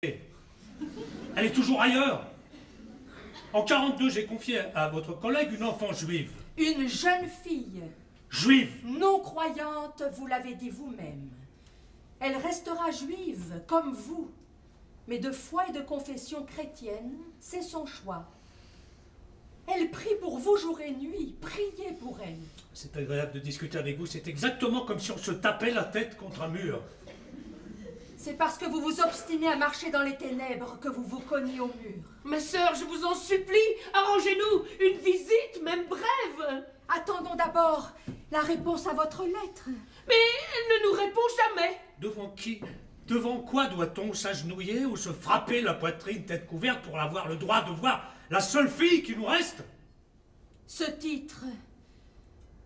Elle est toujours ailleurs. En 42, j'ai confié à votre collègue une enfant juive. Une jeune fille. Juive. Non croyante, vous l'avez dit vous-même. Elle restera juive, comme vous. Mais de foi et de confession chrétienne, c'est son choix. Elle prie pour vous jour et nuit. Priez pour elle. C'est agréable de discuter avec vous. C'est exactement comme si on se tapait la tête contre un mur. C'est parce que vous vous obstinez à marcher dans les ténèbres que vous vous cognez au mur. Ma sœur, je vous en supplie, arrangez-nous une visite, même brève. Attendons d'abord la réponse à votre lettre. Mais elle ne nous répond jamais. Devant qui? Devant quoi doit-on s'agenouiller ou se frapper la poitrine tête couverte pour avoir le droit de voir la seule fille qui nous reste? Ce titre,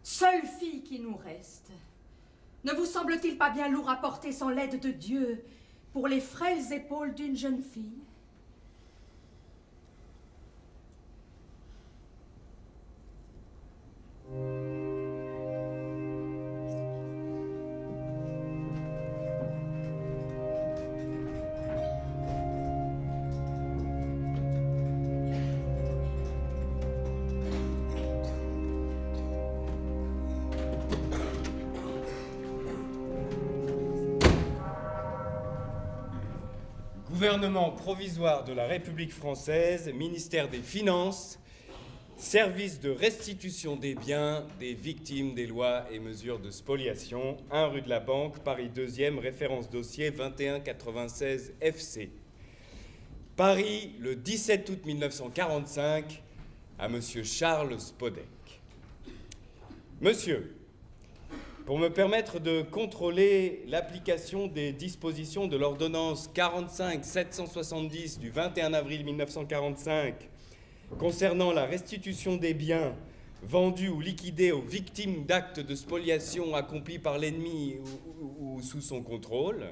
seule fille qui nous reste, ne vous semble-t-il pas bien lourd à porter sans l'aide de Dieu pour les frêles épaules d'une jeune fille? Gouvernement provisoire de la République française, ministère des Finances, service de restitution des biens des victimes des lois et mesures de spoliation, 1 rue de la Banque, Paris 2e, référence dossier 2196 FC. Paris, le 17 août 1945, à Monsieur Charles Spodek. Monsieur, pour me permettre de contrôler l'application des dispositions de l'ordonnance 45-770 du 21 avril 1945 concernant la restitution des biens vendus ou liquidés aux victimes d'actes de spoliation accomplis par l'ennemi ou sous son contrôle,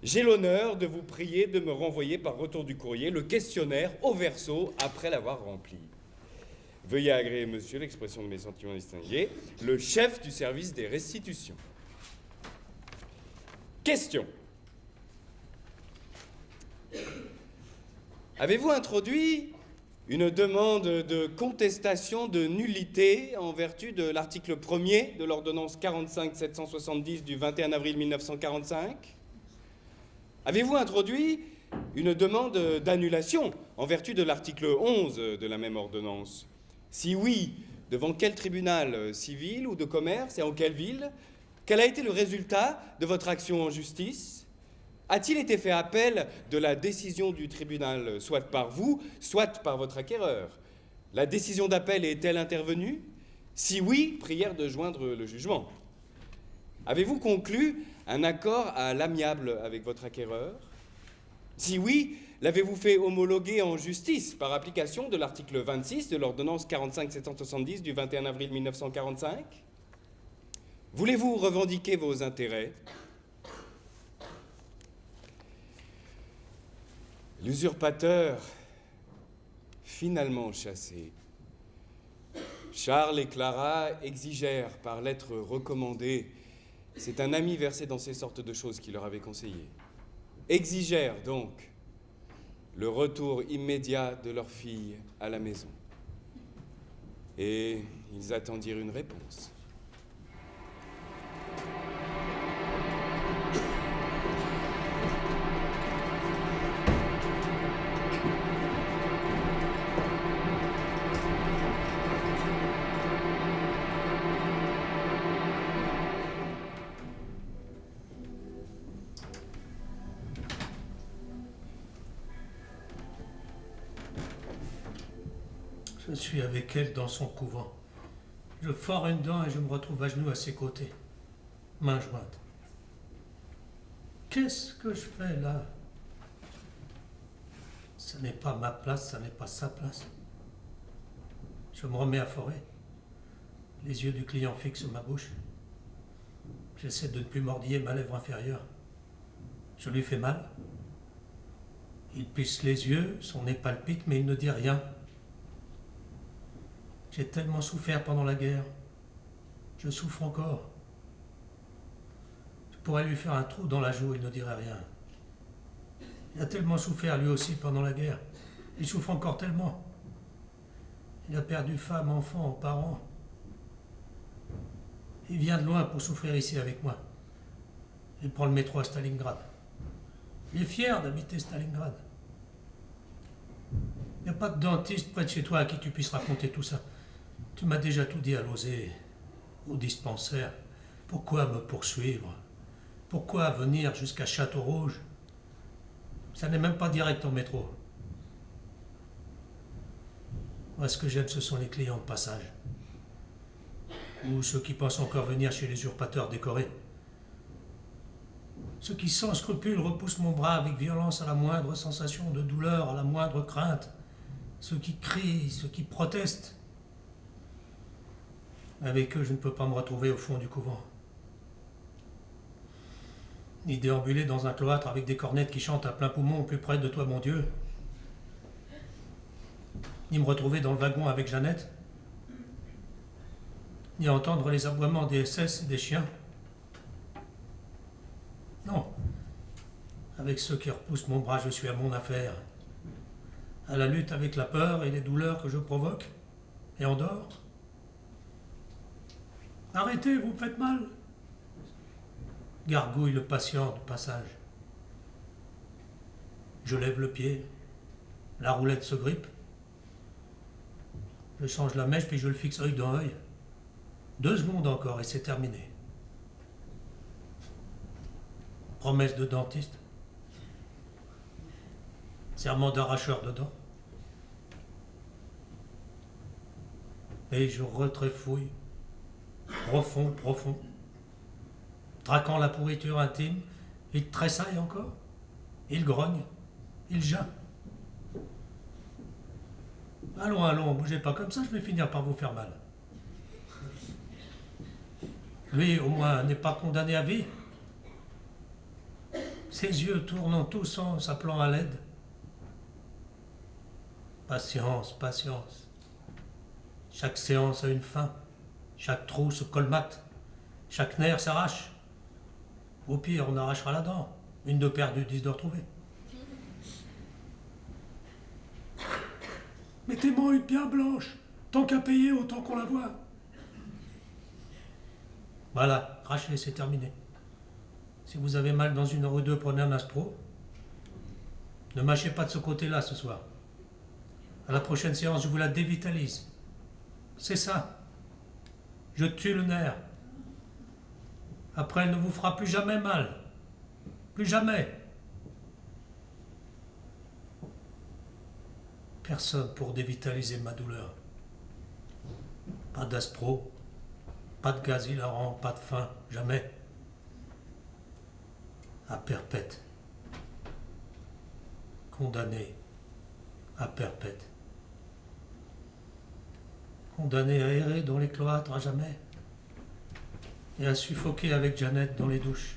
j'ai l'honneur de vous prier de me renvoyer par retour du courrier le questionnaire au verso après l'avoir rempli. Veuillez agréer, monsieur, l'expression de mes sentiments distingués, le chef du service des restitutions. Question. Avez-vous introduit une demande de contestation de nullité en vertu de l'article 1er de l'ordonnance 45-770 du 21 avril 1945 ? Avez-vous introduit une demande d'annulation en vertu de l'article 11 de la même ordonnance ? Si oui, devant quel tribunal civil ou de commerce et en quelle ville? Quel a été le résultat de votre action en justice? A-t-il été fait appel de la décision du tribunal, soit par vous, soit par votre acquéreur? La décision d'appel est-elle intervenue? Si oui, prière de joindre le jugement. Avez-vous conclu un accord à l'amiable avec votre acquéreur? Si oui, l'avez-vous fait homologuer en justice par application de l'article 26 de l'ordonnance 45-770 du 21 avril 1945? Voulez-vous revendiquer vos intérêts? L'usurpateur, finalement chassé, Charles et Clara exigèrent par lettre recommandée, c'est un ami versé dans ces sortes de choses qui leur avait conseillé, exigèrent donc le retour immédiat de leur fille à la maison. Et ils attendirent une réponse. Je suis avec elle dans son couvent. Je fore une dent et je me retrouve à genoux à ses côtés, mains jointes. Qu'est-ce que je fais là? Ce n'est pas ma place, ce n'est pas sa place. Je me remets à forer. Les yeux du client fixent ma bouche. J'essaie de ne plus mordiller ma lèvre inférieure. Je lui fais mal. Il plisse les yeux, son nez palpite, mais il ne dit rien. J'ai tellement souffert pendant la guerre. Je souffre encore. Je pourrais lui faire un trou dans la joue, il ne dirait rien. Il a tellement souffert lui aussi pendant la guerre. Il souffre encore tellement. Il a perdu femme, enfant, parents. Il vient de loin pour souffrir ici avec moi. Il prend le métro à Stalingrad. Il est fier d'habiter Stalingrad. Il n'y a pas de dentiste près de chez toi à qui tu puisses raconter tout ça. Tu m'as déjà tout dit à l'osé, au dispensaire. Pourquoi me poursuivre? Pourquoi venir jusqu'à Château-Rouge? Ça n'est même pas direct en métro. Moi, ce que j'aime, ce sont les clients de passage. Ou ceux qui pensent encore venir chez les usurpateurs décorés. Ceux qui, sans scrupule, repoussent mon bras avec violence à la moindre sensation de douleur, à la moindre crainte. Ceux qui crient, ceux qui protestent. Avec eux, je ne peux pas me retrouver au fond du couvent. Ni déambuler dans un cloître avec des cornettes qui chantent à plein poumon au plus près de toi, mon Dieu. Ni me retrouver dans le wagon avec Jeannette. Ni entendre les aboiements des SS et des chiens. Non. Avec ceux qui repoussent mon bras, je suis à mon affaire. À la lutte avec la peur et les douleurs que je provoque. Et en dehors. Arrêtez, vous me faites mal. Gargouille le patient de passage. Je lève le pied. La roulette se grippe. Je change la mèche puis je le fixe œil dans œil. 2 secondes encore et c'est terminé. Promesse de dentiste. Serment d'arracheur de dents. Et je retréfouille. Profond, profond. Traquant la pourriture intime, il tressaille encore. Il grogne. Il geint. Allons, allons, bougez pas comme ça, je vais finir par vous faire mal. Lui, au moins, n'est pas condamné à vie. Ses yeux tournant tous en s'appelant à l'aide. Patience, patience. Chaque séance a une fin. Chaque trou se colmate. Chaque nerf s'arrache. Au pire, on arrachera la dent. Une de perdue, 10 de retrouvée. Mettez-moi une bien blanche. Tant qu'à payer, autant qu'on la voit. Voilà, crachez, c'est terminé. Si vous avez mal dans une heure ou deux, prenez un aspro. Ne mâchez pas de ce côté-là ce soir. À la prochaine séance, je vous la dévitalise. C'est ça. Je tue le nerf. Après, elle ne vous fera plus jamais mal. Plus jamais. Personne pour dévitaliser ma douleur. Pas d'aspro, pas de gaz hilarant, pas de faim, jamais. À perpète. Condamné à perpète. Condamné à errer dans les cloîtres à jamais. Et à suffoquer avec Jeannette dans les douches.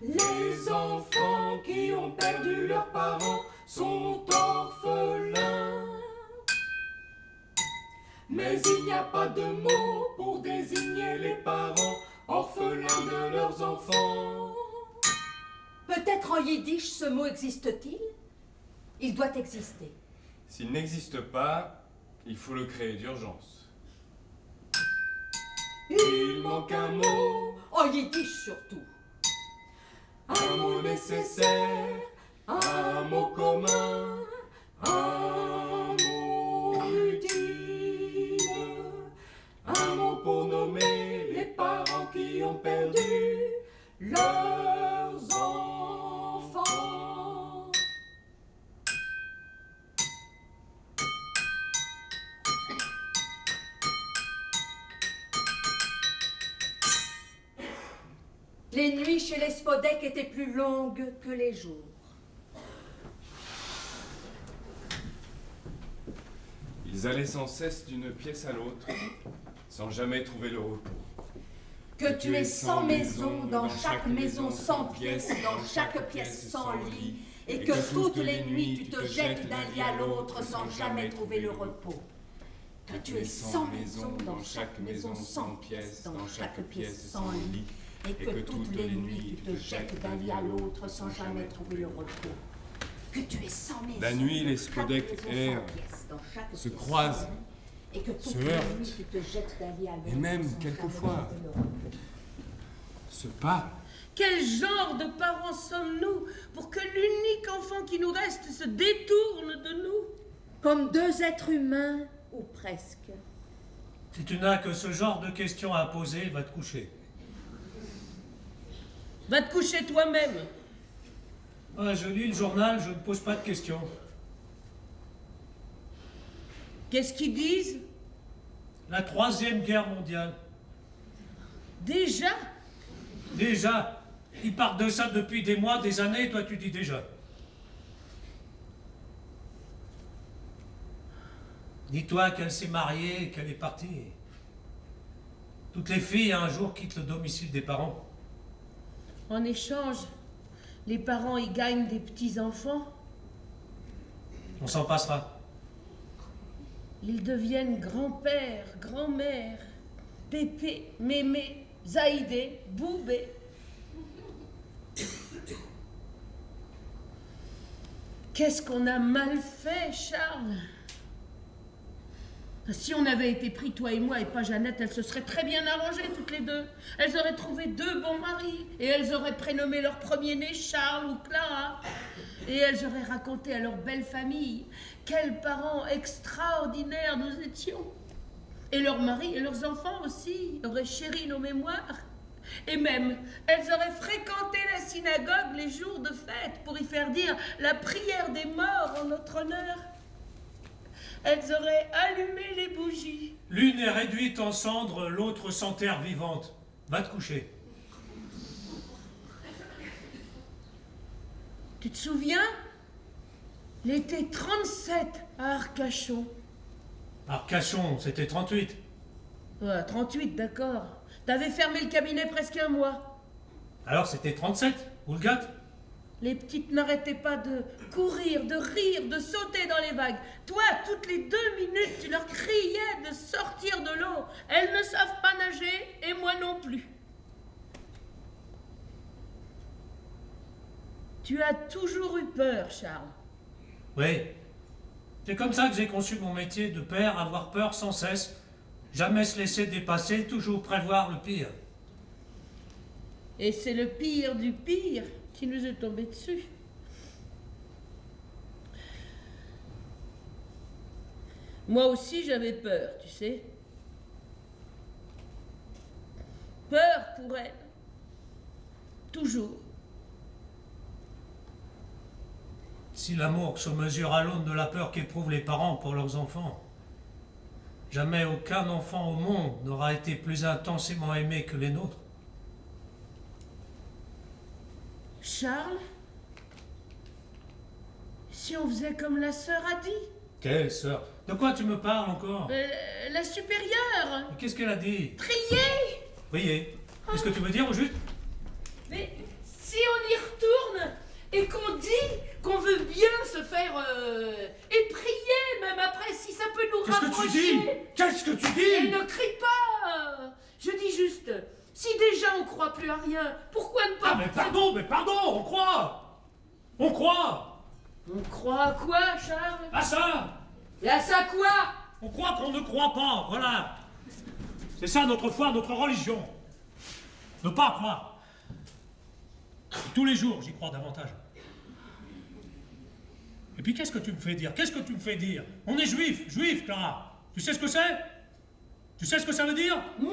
Les enfants qui ont perdu leurs parents sont orphelins. Mais il n'y a pas de mot pour désigner les parents orphelins de leurs enfants. Peut-être en yiddish ce mot existe-t-il? Il doit exister. S'il n'existe pas, il faut le créer d'urgence. Il manque un mot, En yiddish surtout. un mot nécessaire, un mot commun, un mot utile, un mot pour nommer les parents qui ont perdu leurs enfants. Les nuits chez les Spodek étaient plus longues que les jours. Ils allaient sans cesse d'une pièce à l'autre, sans jamais trouver le repos. Que tu aies 100 maisons, dans chaque maison 100 pièces, dans chaque pièce 100 lits, et que toutes les nuits tu te jettes d'un lit à l'autre sans jamais trouver le repos. Que tu aies 100 maisons, dans chaque maison 100 pièces, dans chaque pièce 100 lits, et que toutes les nuits tu te jettes d'un lit à l'autre sans jamais trouver le repos. Que tu aies 100 maisons, La nuit, les dans chaque spodeks maison, 100 errent, pièces, dans chaque se pièce croisent, 100 lits, et que toutes se les heurtent, nuits tu te jettes d'un lit à l'autre et même, sans jamais quelquefois, trouver le repos. se parlent. Quel genre de parents sommes-nous pour que l'unique enfant qui nous reste se détourne de nous? Comme deux êtres humains, ou presque. Si tu n'as que ce genre de questions à poser, va te coucher. Va te coucher toi-même. Ouais, je lis le journal, je ne pose pas de questions. Qu'est-ce qu'ils disent? La Troisième Guerre mondiale. Déjà? Déjà, ils parlent de ça depuis des mois, des années, et toi tu dis déjà. Dis-toi qu'elle s'est mariée et qu'elle est partie. Toutes les filles, un jour, quittent le domicile des parents. En échange, les parents y gagnent des petits-enfants. On s'en passera. Ils deviennent grand-père, grand-mère, Pépé, Mémé, Zaïdé, Boubé. Qu'est-ce qu'on a mal fait, Charles? Si on avait été pris, toi et moi, et pas Jeannette, elles se seraient très bien arrangées toutes les deux. Elles auraient trouvé deux bons maris, et elles auraient prénommé leur premier-né Charles ou Clara. Et elles auraient raconté à leur belle famille quels parents extraordinaires nous étions. Et leurs maris et leurs enfants aussi auraient chéri nos mémoires. Et même, elles auraient fréquenté la synagogue les jours de fête pour y faire dire la prière des morts en notre honneur. Elles auraient allumé les bougies. L'une est réduite en cendres, l'autre s'enterre vivante. Va te coucher. Tu te souviens? L'été 37 à Arcachon. Arcachon, c'était 38. Ouais, 38, d'accord. T'avais fermé le cabinet presque un mois. Alors c'était 37, Boulgate. Les petites n'arrêtaient pas de courir, de rire, de sauter dans les vagues. Toi, toutes les 2 minutes, tu leur criais de sortir de l'eau. Elles ne savent pas nager, et moi non plus. Tu as toujours eu peur, Charles. Oui. C'est comme ça que j'ai conçu mon métier de père, avoir peur sans cesse, jamais se laisser dépasser, toujours prévoir le pire. Et c'est le pire du pire qui nous est tombé dessus. Moi aussi j'avais peur, tu sais. Peur pour elle. Toujours. Si l'amour se mesure à l'aune de la peur qu'éprouvent les parents pour leurs enfants, jamais aucun enfant au monde n'aura été plus intensément aimé que les nôtres. Charles, si on faisait comme la sœur a dit? Quelle sœur? De quoi tu me parles encore? La supérieure. Mais qu'est-ce qu'elle a dit? Prier. Priez. Qu'est-ce que tu veux dire au juste? Mais si on y retourne et qu'on dit qu'on veut bien se faire et prier même après, si ça peut nous Qu'est-ce rapprocher. que tu dis? Qu'est-ce que tu Et dis? ne crie pas. Je dis juste, si déjà on croit plus à rien, pourquoi ne pas... Ah mais pardon, on croit! On croit! On croit à quoi, Charles? À ça! Et à ça quoi? On croit qu'on ne croit pas, voilà! C'est ça notre foi, notre religion. Ne pas croire. Tous les jours, j'y crois davantage. Et puis qu'est-ce que tu me fais dire? Qu'est-ce que tu me fais dire? On est juif, Clara. Tu sais ce que c'est? Tu sais ce que ça veut dire? Non!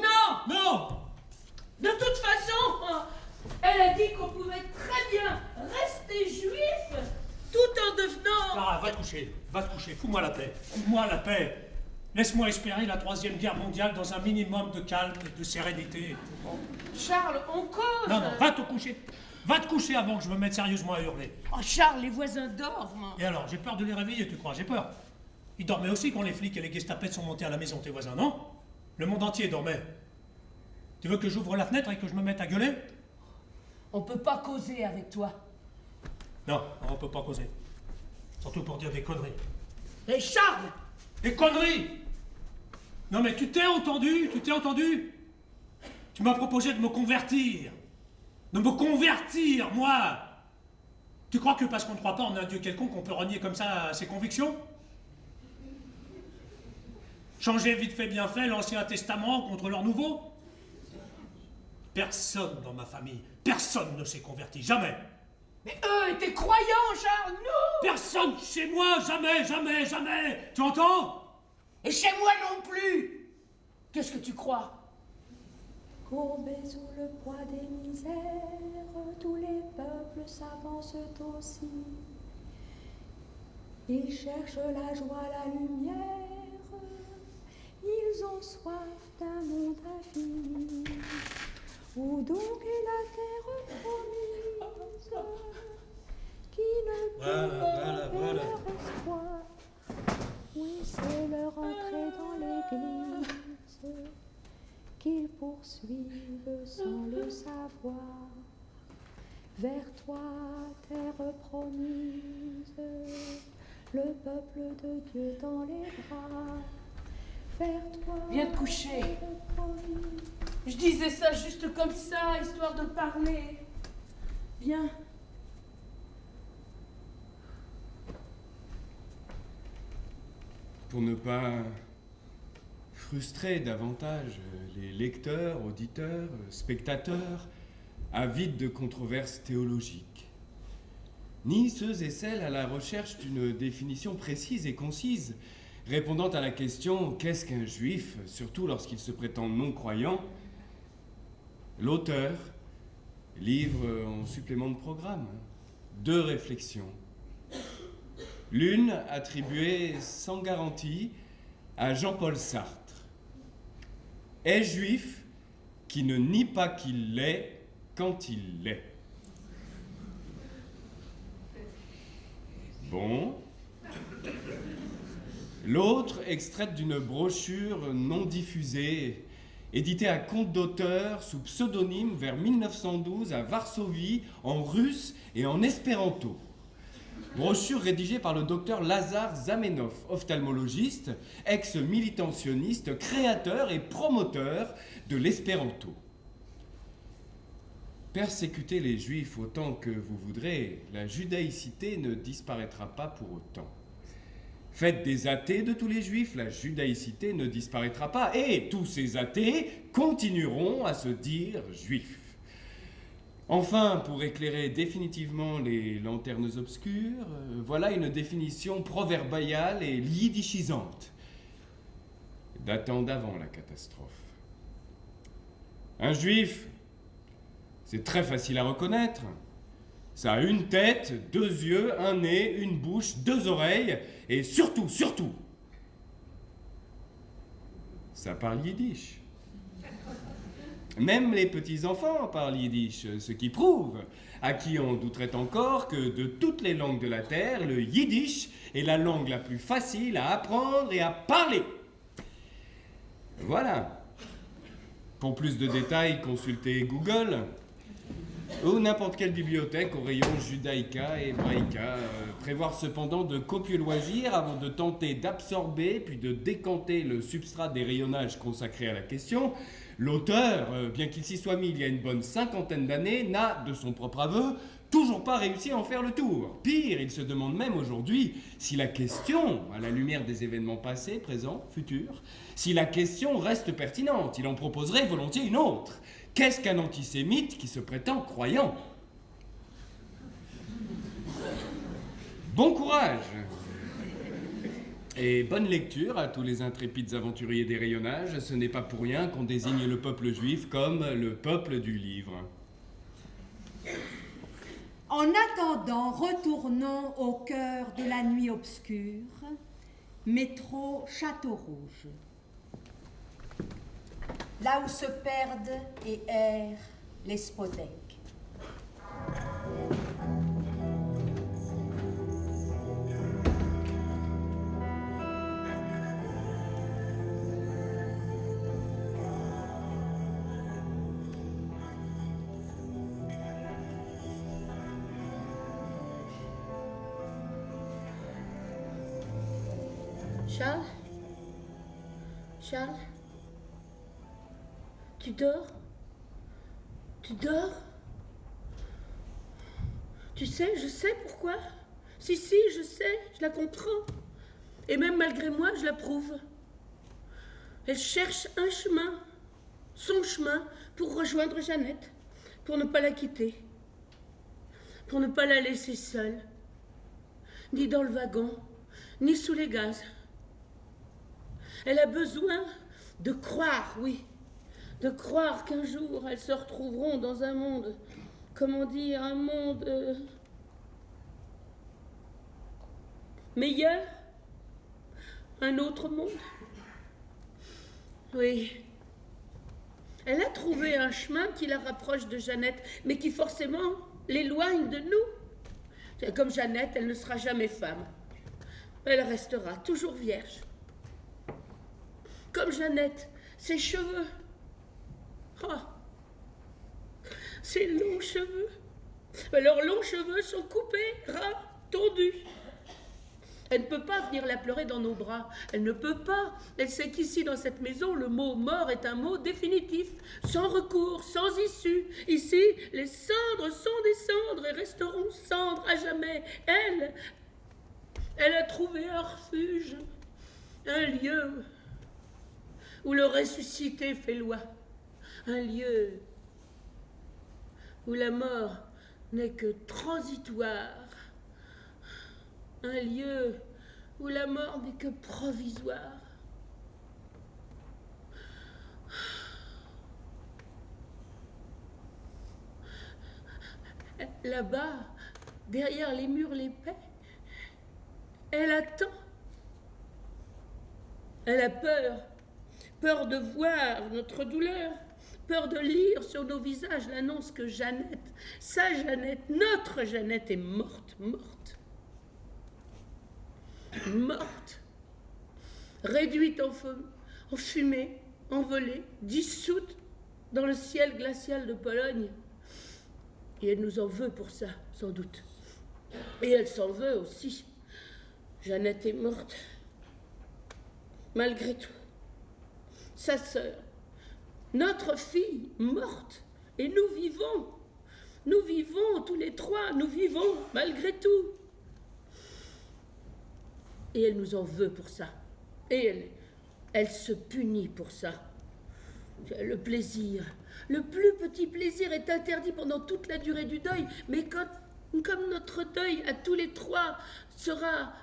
Non! De toute façon, elle a dit qu'on pouvait très bien rester juif tout en devenant... Clara, va te coucher, fous-moi la paix. Fous-moi la paix. Laisse-moi espérer la Troisième Guerre mondiale dans un minimum de calme et de sérénité. Charles, on cause. Non, va te coucher. Va te coucher avant que je me mette sérieusement à hurler. Oh Charles, les voisins dorment. Et alors, j'ai peur de les réveiller, tu crois? J'ai peur. Ils dormaient aussi quand les flics et les gestapettes sont montés à la maison, tes voisins, non? Le monde entier dormait. Tu veux que j'ouvre la fenêtre et que je me mette à gueuler? On peut pas causer avec toi. Non, on peut pas causer. Surtout pour dire des conneries. Et Charles! Des conneries! Non mais tu t'es entendu? Tu t'es entendu? Tu m'as proposé de me convertir. De me convertir, moi! Tu crois que parce qu'on ne croit pas en un Dieu quelconque, on peut renier comme ça ses convictions? Changer vite fait bien fait l'Ancien Testament contre leur Nouveau? Personne dans ma famille, personne ne s'est converti, jamais! Mais eux étaient croyants, Charles, nous! Personne chez moi, jamais, jamais, jamais! Tu entends? Et chez moi non plus! Qu'est-ce que tu crois? Courbés sous le poids des misères, tous les peuples s'avancent aussi. Ils cherchent la joie, la lumière, ils ont soif d'un monde infini. Où donc est la terre promise, qui ne peut Voilà. leur espoir? Oui, c'est leur entrée dans l'église qu'ils poursuivent sans le savoir. Vers toi, terre promise, le peuple de Dieu dans les bras. Vers toi, Viens te coucher. terre promise. Je disais ça juste comme ça, histoire de parler. Viens. Pour ne pas frustrer davantage les lecteurs, auditeurs, spectateurs, avides de controverses théologiques, ni ceux et celles à la recherche d'une définition précise et concise, répondant à la question « Qu'est-ce qu'un juif ?», surtout lorsqu'il se prétend non-croyant, l'auteur livre en supplément de programme 2 réflexions. L'une attribuée sans garantie à Jean-Paul Sartre. Est juif qui ne nie pas qu'il l'est quand il l'est. Bon. L'autre extraite d'une brochure non diffusée, éditée à compte d'auteur sous pseudonyme vers 1912 à Varsovie, en russe et en espéranto. Brochure rédigée par le docteur Lazar Zamenhof, ophtalmologiste, ex-militant sioniste, créateur et promoteur de l'espéranto. Persécutez les juifs autant que vous voudrez, la judaïcité ne disparaîtra pas pour autant. Faites des athées de tous les juifs, la judaïcité ne disparaîtra pas, et tous ces athées continueront à se dire juifs. Enfin, pour éclairer définitivement les lanternes obscures, voilà une définition proverbiale et yiddishisante, datant d'avant la catastrophe. Un juif, c'est très facile à reconnaître. Ça a une tête, 2 yeux, un nez, une bouche, 2 oreilles, et surtout, ça parle yiddish. Même les petits-enfants parlent yiddish, ce qui prouve, à qui on douterait encore, que de toutes les langues de la terre, le yiddish est la langue la plus facile à apprendre et à parler. Voilà. Pour plus de détails, consultez Google ou n'importe quelle bibliothèque au rayon Judaïka et Hébraïka. Prévoir cependant de copieux loisirs avant de tenter d'absorber puis de décanter le substrat des rayonnages consacrés à la question. L'auteur, bien qu'il s'y soit mis il y a une bonne 50aine d'années, n'a, de son propre aveu, toujours pas réussi à en faire le tour. Pire, il se demande même aujourd'hui si la question, à la lumière des événements passés, présents, futurs, si la question reste pertinente. Il en proposerait volontiers une autre. Qu'est-ce qu'un antisémite qui se prétend croyant? Bon courage et bonne lecture à tous les intrépides aventuriers des rayonnages. Ce n'est pas pour rien qu'on désigne le peuple juif comme le peuple du livre. En attendant, retournons au cœur de la nuit obscure, métro Château-Rouge. Là où se perdent et errent les spodeks. Charles? Charles? Tu dors? Tu dors? Tu sais, je sais pourquoi. Si, je sais, je la comprends. Et même malgré moi, je l'approuve. Elle cherche un chemin, son chemin, pour rejoindre Jeannette, pour ne pas la quitter, pour ne pas la laisser seule, ni dans le wagon, ni sous les gaz. Elle a besoin de croire, oui, de croire qu'un jour elles se retrouveront dans un monde, comment dire, un monde meilleur, un autre monde. Oui. Elle a trouvé un chemin qui la rapproche de Jeannette, mais qui forcément l'éloigne de nous. Comme Jeannette, elle ne sera jamais femme. Elle restera toujours vierge. Comme Jeannette, ses cheveux. Oh, ses longs cheveux. Leurs longs cheveux sont coupés, ras, tondus. Elle ne peut pas venir la pleurer dans nos bras. Elle ne peut pas. Elle sait qu'ici, dans cette maison, le mot mort est un mot définitif, sans recours, sans issue. Ici, les cendres sont des cendres et resteront cendres à jamais. Elle a trouvé un refuge, un lieu où le ressuscité fait loi, un lieu où la mort n'est que transitoire, un lieu où la mort n'est que provisoire. Là-bas, derrière les murs épais, elle attend. Elle a peur, peur de voir notre douleur, peur de lire sur nos visages l'annonce que Jeannette, sa Jeannette, notre Jeannette est morte, morte. Morte, réduite en fumée, envolée, dissoute dans le ciel glacial de Pologne. Et elle nous en veut pour ça, sans doute. Et elle s'en veut aussi. Jeannette est morte, malgré tout. Sa sœur, notre fille, morte. Et nous vivons tous les trois, nous vivons malgré tout. Et elle nous en veut pour ça. Et elle se punit pour ça. Le plaisir, le plus petit plaisir est interdit pendant toute la durée du deuil, mais comme notre deuil à tous les trois sera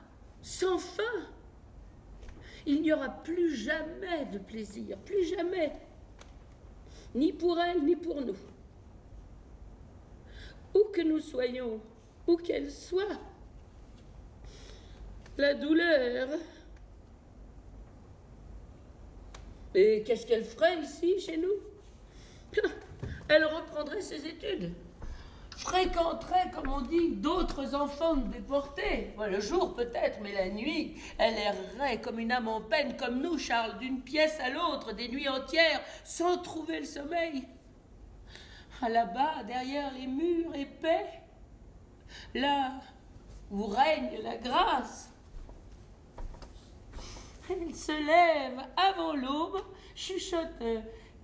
sans fin, il n'y aura plus jamais de plaisir, plus jamais, ni pour elle, ni pour nous. Où que nous soyons, où qu'elle soit, la douleur. Et qu'est-ce qu'elle ferait ici, chez nous? Elle reprendrait ses études, fréquenterait, comme on dit, d'autres enfants déportés. Le jour peut-être, mais la nuit, elle errerait comme une âme en peine, comme nous, Charles, d'une pièce à l'autre, des nuits entières, sans trouver le sommeil. Là-bas, derrière les murs épais, là où règne la grâce, elle se lève avant l'aube, chuchote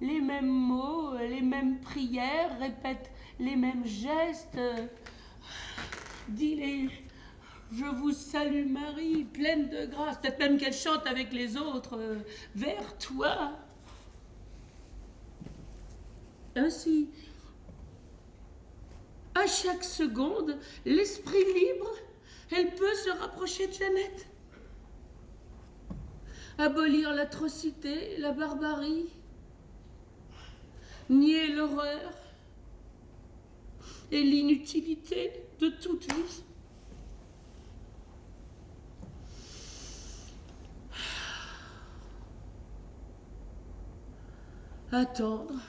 les mêmes mots, les mêmes prières, répète les mêmes gestes, dit « Je vous salue Marie, pleine de grâce », peut-être même qu'elle chante avec les autres, « Vers toi ». Ainsi, à chaque seconde, l'esprit libre, elle peut se rapprocher de Jeannette. Abolir l'atrocité, la barbarie, nier l'horreur et l'inutilité de toute vie. Attendre,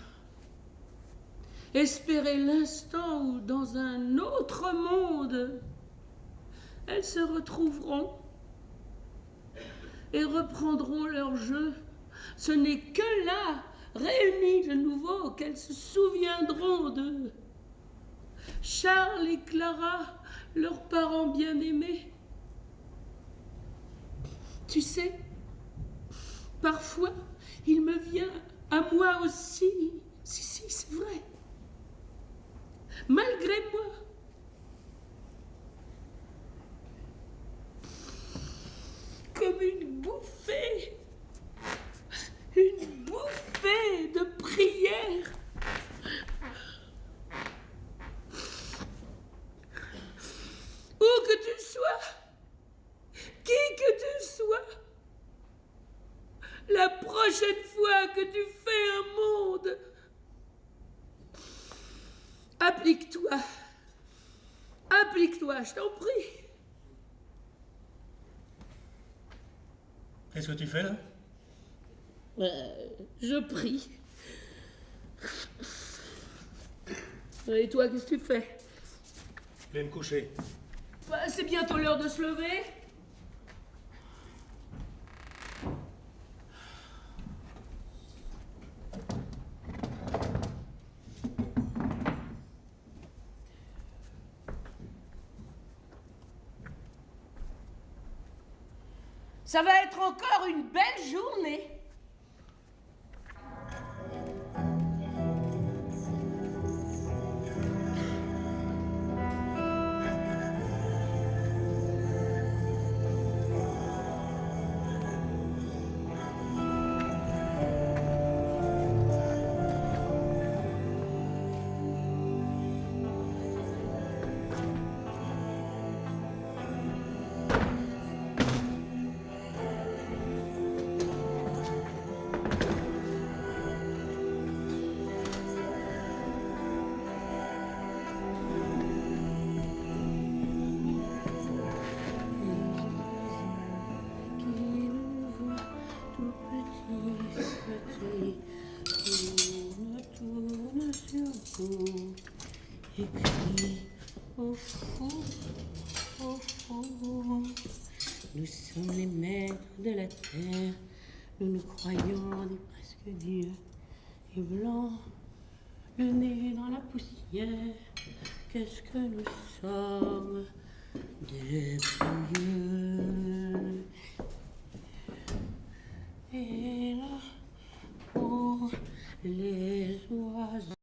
espérer l'instant où, dans un autre monde, elles se retrouveront et reprendront leur jeu. Ce n'est que là, réunies de nouveau, qu'elles se souviendront de Charles et Clara, leurs parents bien-aimés. Tu sais, Parfois, il me vient à moi aussi. Si, c'est vrai. Malgré moi. Comme une bouffée de prière. Où que tu sois, qui que tu sois, la prochaine fois que tu fais un monde, applique-toi, je t'en prie. Qu'est-ce que tu fais là? Je prie. Et toi, qu'est-ce que tu fais? Je vais me coucher. Bah, c'est bientôt l'heure de se lever. Ça va être encore une belle journée. Et puis, au fond, nous sommes les maîtres de la terre, nous nous croyons des presque dieux, et blancs, le nez dans la poussière, qu'est-ce que nous sommes, des vieux